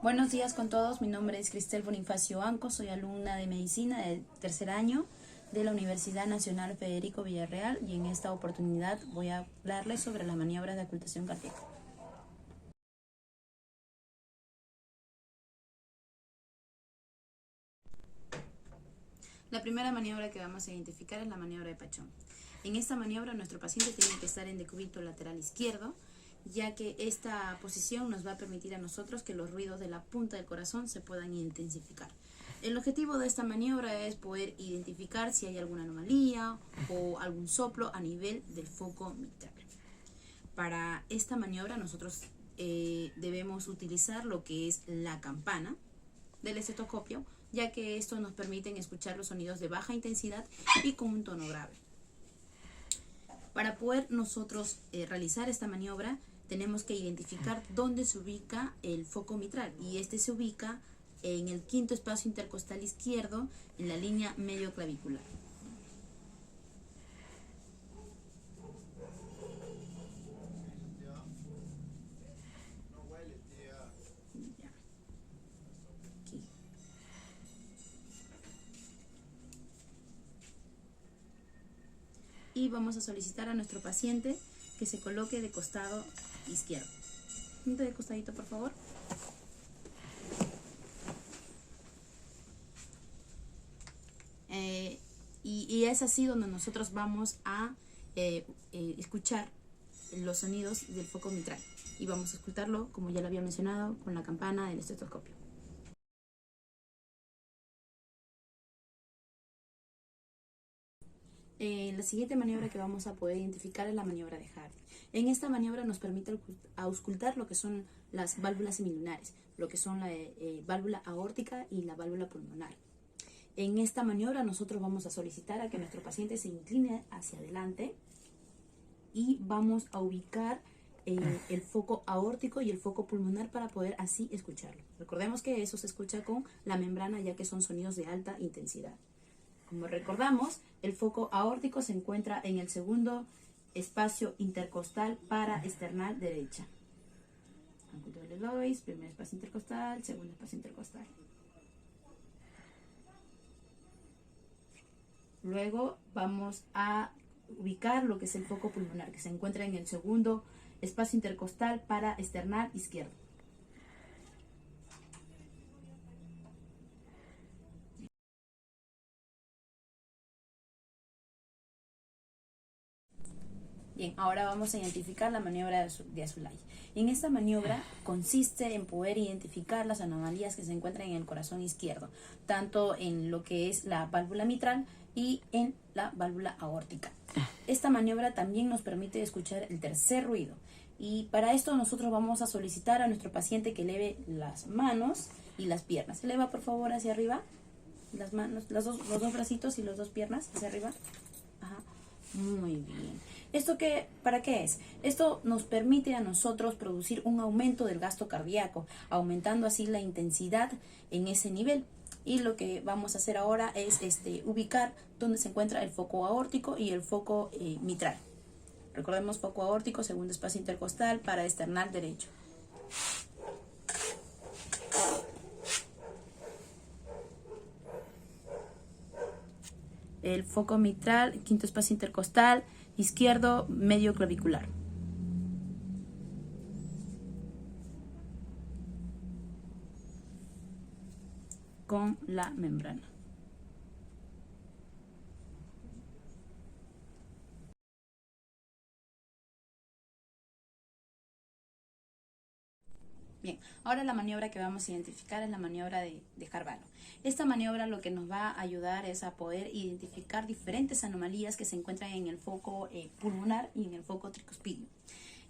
Buenos días con todos, mi nombre es Cristel Bonifacio Anco, soy alumna de Medicina del tercer año de la Universidad Nacional Federico Villarreal y en esta oportunidad voy a hablarles sobre las maniobras de ocultación cardíaca. La primera maniobra que vamos a identificar es la maniobra de Pachón. En esta maniobra nuestro paciente tiene que estar en decúbito lateral izquierdo, ya que esta posición nos va a permitir a nosotros que los ruidos de la punta del corazón se puedan intensificar. El objetivo de esta maniobra es poder identificar si hay alguna anomalía o algún soplo a nivel del foco mitral. Para esta maniobra nosotros debemos utilizar lo que es la campana del estetoscopio, ya que esto nos permite escuchar los sonidos de baja intensidad y con un tono grave. Para poder nosotros realizar esta maniobra, tenemos que identificar dónde se ubica el foco mitral, y este se ubica en el quinto espacio intercostal izquierdo, en la línea medio clavicular. Aquí. Y vamos a solicitar a nuestro paciente que se coloque de costado izquierdo. De costadito, por favor. Y es así donde nosotros vamos a escuchar los sonidos del foco mitral. Y vamos a escucharlo, como ya lo había mencionado, con la campana del estetoscopio. La siguiente maniobra que vamos a poder identificar es la maniobra de Hardy. En esta maniobra nos permite auscultar lo que son las válvulas semilunares, lo que son la válvula aórtica y la válvula pulmonar. En esta maniobra nosotros vamos a solicitar a que nuestro paciente se incline hacia adelante y vamos a ubicar el foco aórtico y el foco pulmonar para poder así escucharlo. Recordemos que eso se escucha con la membrana, ya que son sonidos de alta intensidad. Como recordamos, el foco aórtico se encuentra en el segundo espacio intercostal paraesternal derecha. Primer espacio intercostal, segundo espacio intercostal. Luego vamos a ubicar lo que es el foco pulmonar, que se encuentra en el segundo espacio intercostal paraesternal izquierdo. Bien, ahora vamos a identificar la maniobra de Azoulay. En esta maniobra consiste en poder identificar las anomalías que se encuentran en el corazón izquierdo, tanto en lo que es la válvula mitral y en la válvula aórtica. Esta maniobra también nos permite escuchar el tercer ruido, y para esto nosotros vamos a solicitar a nuestro paciente que eleve las manos y las piernas. Eleva por favor hacia arriba las manos, los dos bracitos y las dos piernas hacia arriba. Ajá. Muy bien. ¿Para qué es? Esto nos permite a nosotros producir un aumento del gasto cardíaco, aumentando así la intensidad en ese nivel. Y lo que vamos a hacer ahora es ubicar dónde se encuentra el foco aórtico y el foco mitral. Recordemos, foco aórtico, segundo espacio intercostal, paraesternal derecho. El foco mitral, quinto espacio intercostal, izquierdo, medio clavicular. Con la membrana. Bien, ahora la maniobra que vamos a identificar es la maniobra de Carvalho. Esta maniobra lo que nos va a ayudar es a poder identificar diferentes anomalías que se encuentran en el foco pulmonar y en el foco tricuspidio.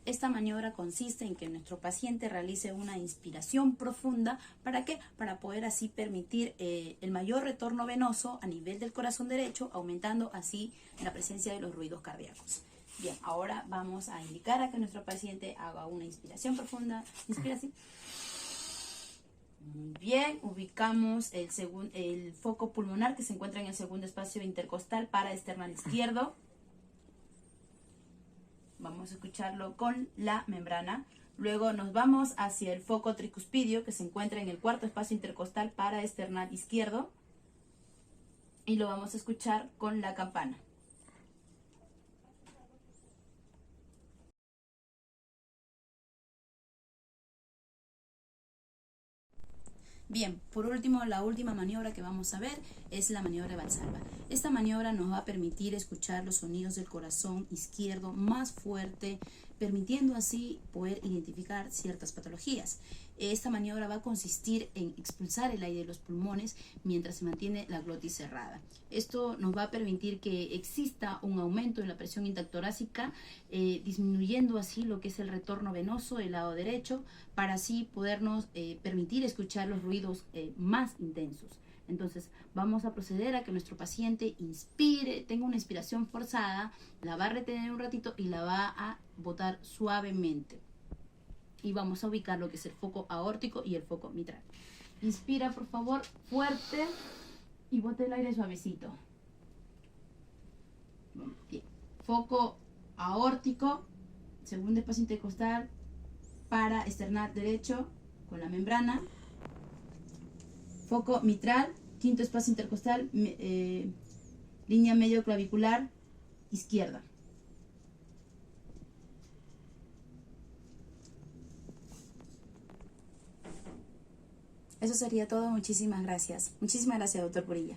Esta maniobra consiste en que nuestro paciente realice una inspiración profunda. ¿Para qué? Para poder así permitir el mayor retorno venoso a nivel del corazón derecho, aumentando así la presencia de los ruidos cardíacos. Bien, ahora vamos a indicar a que nuestro paciente haga una inspiración profunda. Inspira así. Muy bien, ubicamos el foco pulmonar que se encuentra en el segundo espacio intercostal paraesternal izquierdo. Vamos a escucharlo con la membrana. Luego nos vamos hacia el foco tricuspidio, que se encuentra en el cuarto espacio intercostal paraesternal izquierdo. Y lo vamos a escuchar con la campana. Bien, por último, la última maniobra que vamos a ver es la maniobra de Valsalva. Esta maniobra nos va a permitir escuchar los sonidos del corazón izquierdo más fuerte, permitiendo así poder identificar ciertas patologías. Esta maniobra va a consistir en expulsar el aire de los pulmones mientras se mantiene la glotis cerrada. Esto nos va a permitir que exista un aumento en la presión intratorácica, disminuyendo así lo que es el retorno venoso del lado derecho, para así podernos permitir escuchar los ruidos más intensos. Entonces vamos a proceder a que nuestro paciente inspire, tenga una inspiración forzada, la va a retener un ratito y la va a botar suavemente. Y vamos a ubicar lo que es el foco aórtico y el foco mitral. Inspira, por favor, fuerte y bote el aire suavecito. Bien. Foco aórtico, segundo espacio intercostal, paraesternal derecho con la membrana. Foco mitral, quinto espacio intercostal, línea medio clavicular izquierda. Eso sería todo. Muchísimas gracias. Muchísimas gracias, doctor Purilla.